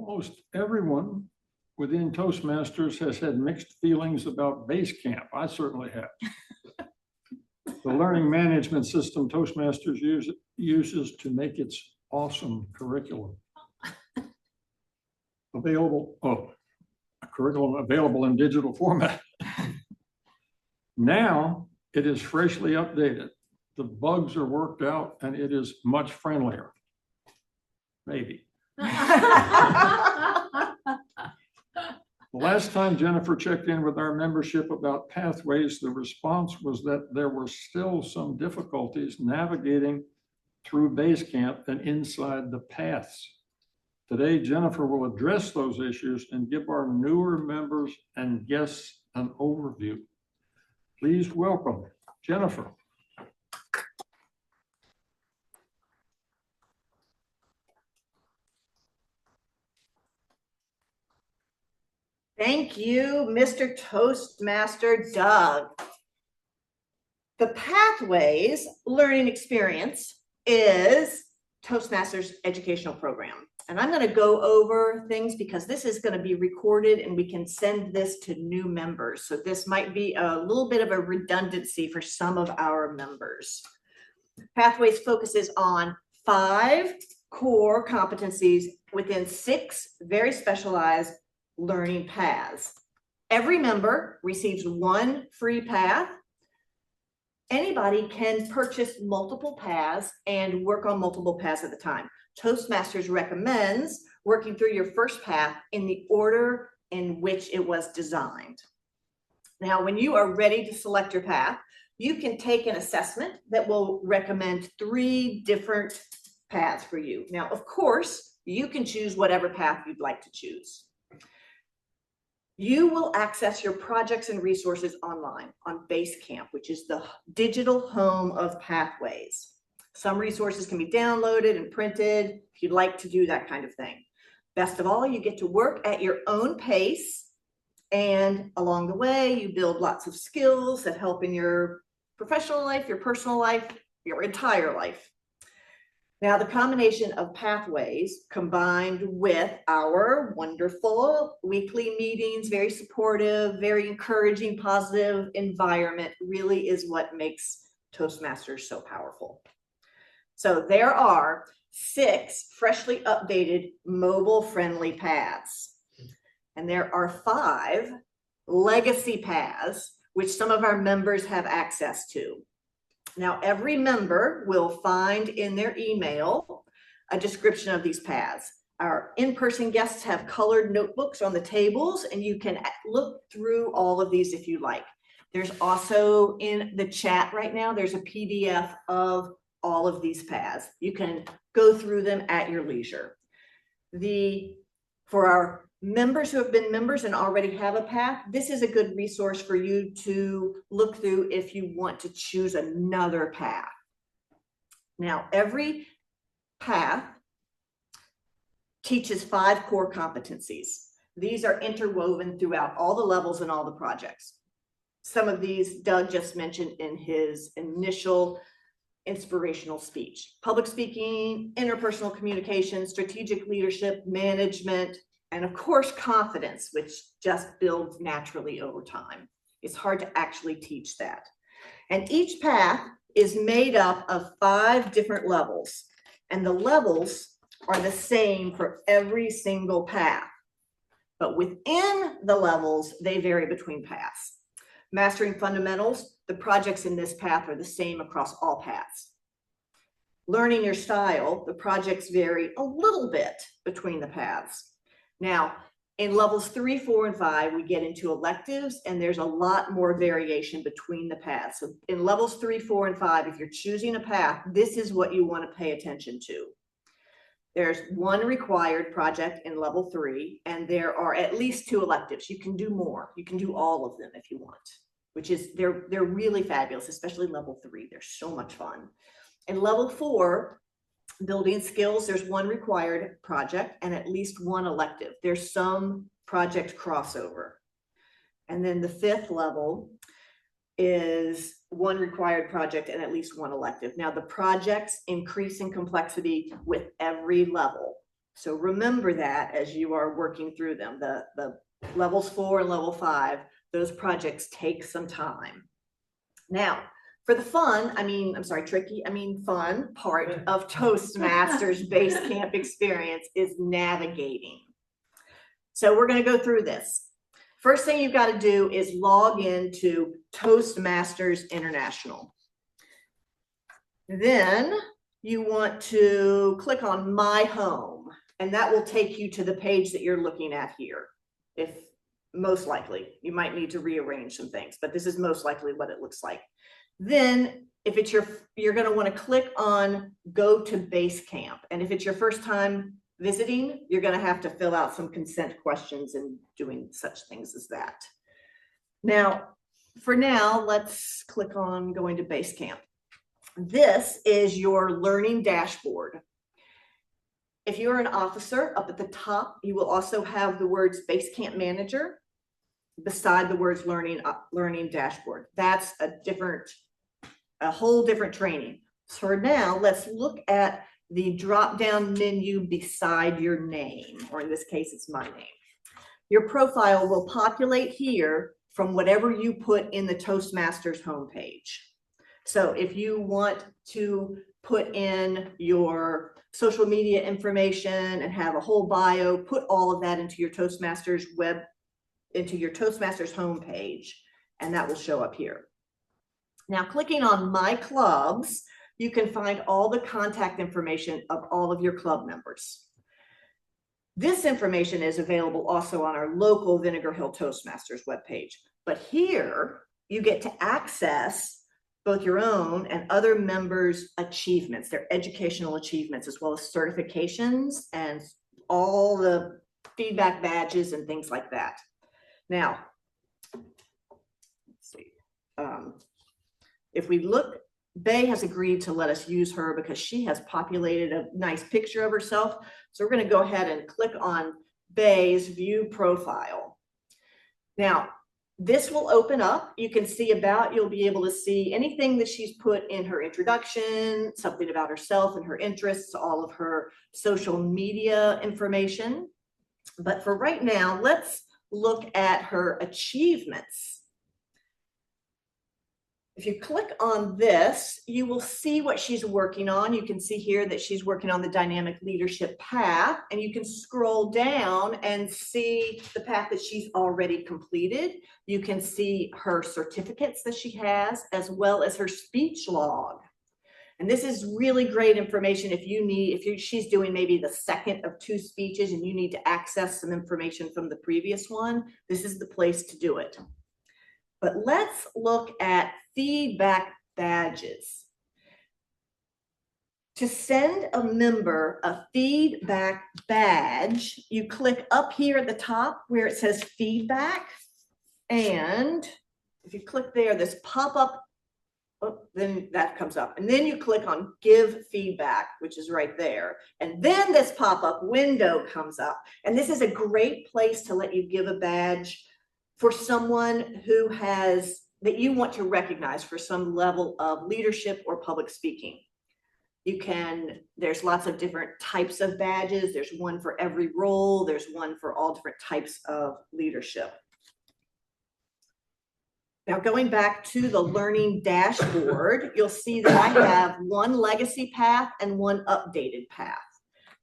Almost everyone within Toastmasters has had mixed feelings about base camp. I certainly have. The learning management system Toastmasters uses to make its awesome curriculum available, a curriculum available in digital format. Now it is freshly updated. The bugs are worked out and it is much friendlier. Maybe. The last time Jennifer checked in with our membership about Pathways, the response was that there were still some difficulties navigating through Basecamp and inside the paths. Today, Jennifer will address those issues and give our newer members and guests an overview. Please welcome Jennifer. Thank you, Mr. Toastmaster Doug. The Pathways Learning Experience is Toastmasters educational program. And I'm going to go over things because this is going to be recorded and we can send this to new members. So this might be a little bit of a redundancy for some of our members. Pathways focuses on 5 core competencies within 6 very specialized learning paths. Every member receives 1 free path. Anybody can purchase multiple paths and work on multiple paths at a time. Toastmasters recommends working through your first path in the order in which it was designed. Now, when you are ready to select your path, you can take an assessment that will recommend 3 different paths for you. Now, of course, you can choose whatever path you'd like to choose. You will access your projects and resources online on Basecamp, which is the digital home of Pathways. Some resources can be downloaded and printed if you'd like to do that kind of thing. Best of all, you get to work at your own pace, and along the way, you build lots of skills that help in your professional life, your personal life, your entire life. Now, the combination of Pathways combined with our wonderful weekly meetings, very supportive, very encouraging, positive environment really is what makes Toastmasters so powerful. So there are 6 freshly updated mobile-friendly paths. And there are 5 legacy paths, which some of our members have access to. Now, every member will find in their email a description of these paths. Our in-person guests have colored notebooks on the tables, and you can look through all of these if you like. There's also in the chat right now, there's a PDF of all of these paths. You can go through them at your leisure. For our members who have been members and already have a path, this is a good resource for you to look through if you want to choose another path. Now, every path teaches 5 core competencies. These are interwoven throughout all the levels and all the projects. Some of these Doug just mentioned in his initial inspirational speech: public speaking, interpersonal communication, strategic leadership, management, and of course, confidence, which just builds naturally over time. It's hard to actually teach that. And each path is made up of 5 different levels, and the levels are the same for every single path. But within the levels, they vary between paths. Mastering fundamentals, the projects in this path are the same across all paths. Learning your style, the projects vary a little bit between the paths. Now, in levels 3, 4, and 5, we get into electives, and there's a lot more variation between the paths. So in levels 3, 4, and 5, if you're choosing a path, this is what you want to pay attention to. There's 1 required project in level 3, and there are at least 2 electives. You can do more. You can do all of them if you want, which is, they're really fabulous, especially level 3. They're so much fun. In level 4, building skills, there's 1 required project and at least 1 elective. There's some project crossover. And then the 5th level is 1 required project and at least 1 elective. Now, the projects increase in complexity with every level. So remember that as you are working through them, the levels 4 and level 5, those projects take some time. Now, for the fun, fun part of Toastmasters Basecamp experience is navigating. So we're going to go through this. First thing you've got to do is log into Toastmasters International. Then you want to click on My Home, and that will take you to the page that you're looking at here. If most likely, you might need to rearrange some things, but this is most likely what it looks like. Then if it's you're going to want to click on Go to Basecamp. And if it's your first time visiting, you're going to have to fill out some consent questions and doing such things as that. Now, for now, let's click on going to Basecamp. This is your learning dashboard. If you're an officer, up at the top, you will also have the words Basecamp Manager beside the words learning dashboard. That's a whole different training. So for now, let's look at the drop-down menu beside your name, or in this case, it's my name. Your profile will populate here from whatever you put in the Toastmasters homepage. So if you want to put in your social media information and have a whole bio, put all of that into your Toastmasters homepage, and that will show up here. Now, clicking on My Clubs, you can find all the contact information of all of your club members. This information is available also on our local Vinegar Hill Toastmasters webpage. But here, you get to access both your own and other members' achievements, their educational achievements, as well as certifications and all the feedback badges and things like that. Now, let's see. If we look, Bay has agreed to let us use her because she has populated a nice picture of herself. So we're going to go ahead and click on Bay's View Profile. Now, this will open up. You can see about, you'll be able to see anything that she's put in her introduction, something about herself and her interests, all of her social media information. But for right now, let's look at her achievements. If you click on this, you will see what she's working on. You can see here that she's working on the dynamic leadership path, and you can scroll down and see the path that she's already completed. You can see her certificates that she has, as well as her speech log. And this is really great information if she's doing maybe the second of 2 speeches and you need to access some information from the previous one. This is the place to do it. But let's look at feedback badges. To send a member a feedback badge, you click up here at the top where it says feedback. And if you click there, this pop-up, then that comes up. And then you click on give feedback, which is right there. And then this pop-up window comes up. And this is a great place to let you give a badge for someone that you want to recognize for some level of leadership or public speaking. There's lots of different types of badges. There's one for every role. There's one for all different types of leadership. Now, going back to the learning dashboard, you'll see that I have one legacy path and one updated path.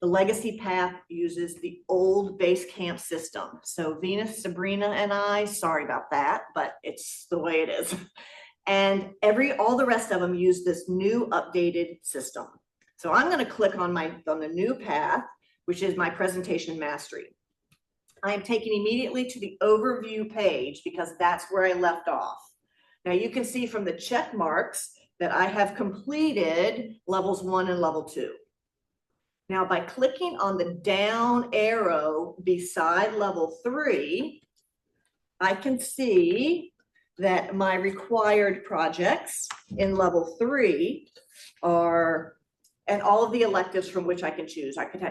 The legacy path uses the old Basecamp system. So Venus, Sabrina, and I, sorry about that, but it's the way it is. And all the rest of them use this new updated system. So I'm going to click on the new path, which is my presentation mastery. I am taken immediately to the overview page because that's where I left off. Now you can see from the check marks that I have completed levels 1 and level 2. Now, by clicking on the down arrow beside level 3, I can see that my required projects in level 3 are, and all of the electives from which I can choose. I could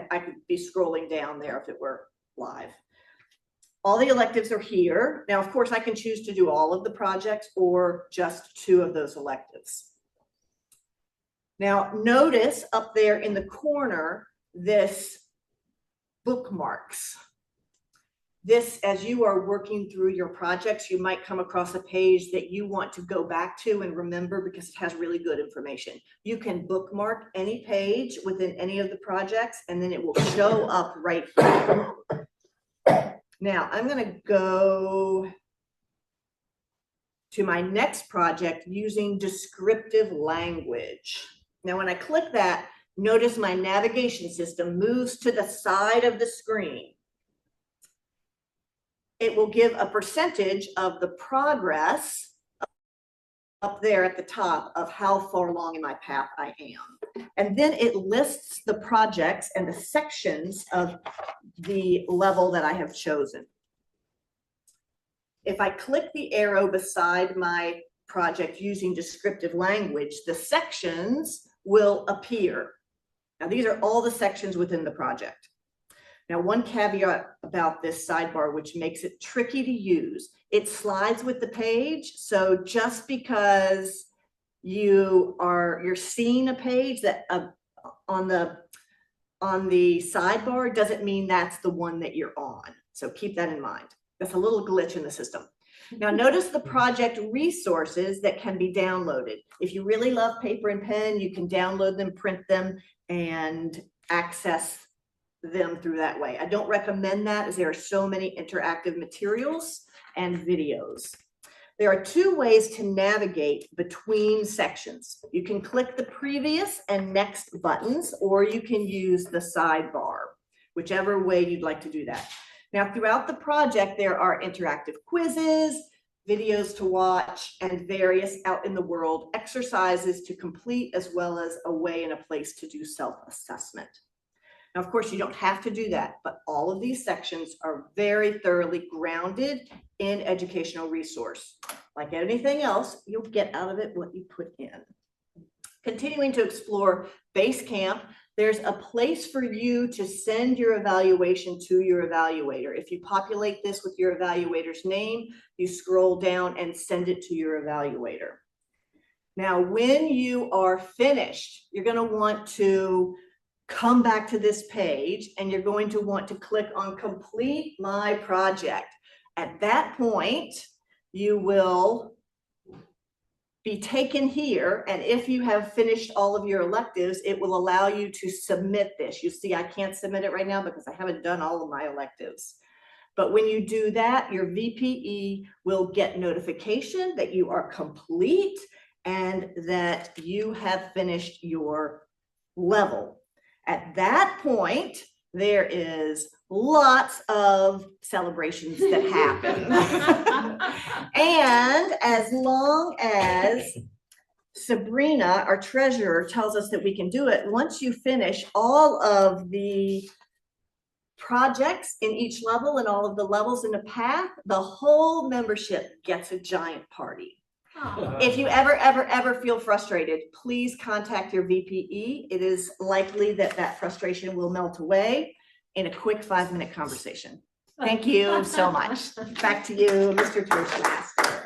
be scrolling down there if it were live. All the electives are here. Now, of course, I can choose to do all of the projects or just 2 of those electives. Now, notice up there in the corner, this bookmarks. This, as you are working through your projects, you might come across a page that you want to go back to and remember because it has really good information. You can bookmark any page within any of the projects, and then it will show up right here. Now, I'm going to go to my next project using descriptive language. Now, when I click that, notice my navigation system moves to the side of the screen. It will give a percentage of the progress up there at the top of how far along in my path I am. And then it lists the projects and the sections of the level that I have chosen. If I click the arrow beside my project using descriptive language, the sections will appear. Now, these are all the sections within the project. Now, one caveat about this sidebar, which makes it tricky to use, it slides with the page. So just because you're seeing a page that on the sidebar doesn't mean that's the one that you're on. So keep that in mind. That's a little glitch in the system. Now, notice the project resources that can be downloaded. If you really love paper and pen, you can download them, print them, and access them through that way. I don't recommend that as there are so many interactive materials and videos. There are two ways to navigate between sections. You can click the previous and next buttons, or you can use the sidebar, whichever way you'd like to do that. Now, throughout the project, there are interactive quizzes, videos to watch, and various out in the world exercises to complete, as well as a way and a place to do self-assessment. Now, of course, you don't have to do that, but all of these sections are very thoroughly grounded in educational resource. Like anything else, you'll get out of it what you put in. Continuing to explore Basecamp, there's a place for you to send your evaluation to your evaluator. If you populate this with your evaluator's name, you scroll down and send it to your evaluator. Now, when you are finished, you're going to want to come back to this page and you're going to want to click on Complete My Project. At that point, you will be taken here, and if you have finished all of your electives, it will allow you to submit this. You see, I can't submit it right now because I haven't done all of my electives. But when you do that, your VPE will get notification that you are complete and that you have finished your level. At that point, there is lots of celebrations that happen. And as long as Sabrina, our treasurer, tells us that we can do it, once you finish all of the projects in each level and all of the levels in the path, the whole membership gets a giant party. If you ever feel frustrated, please contact your VPE. It is likely that that frustration will melt away in a quick 5-minute conversation. Thank you so much. Back to you, Mr. Toastmaster.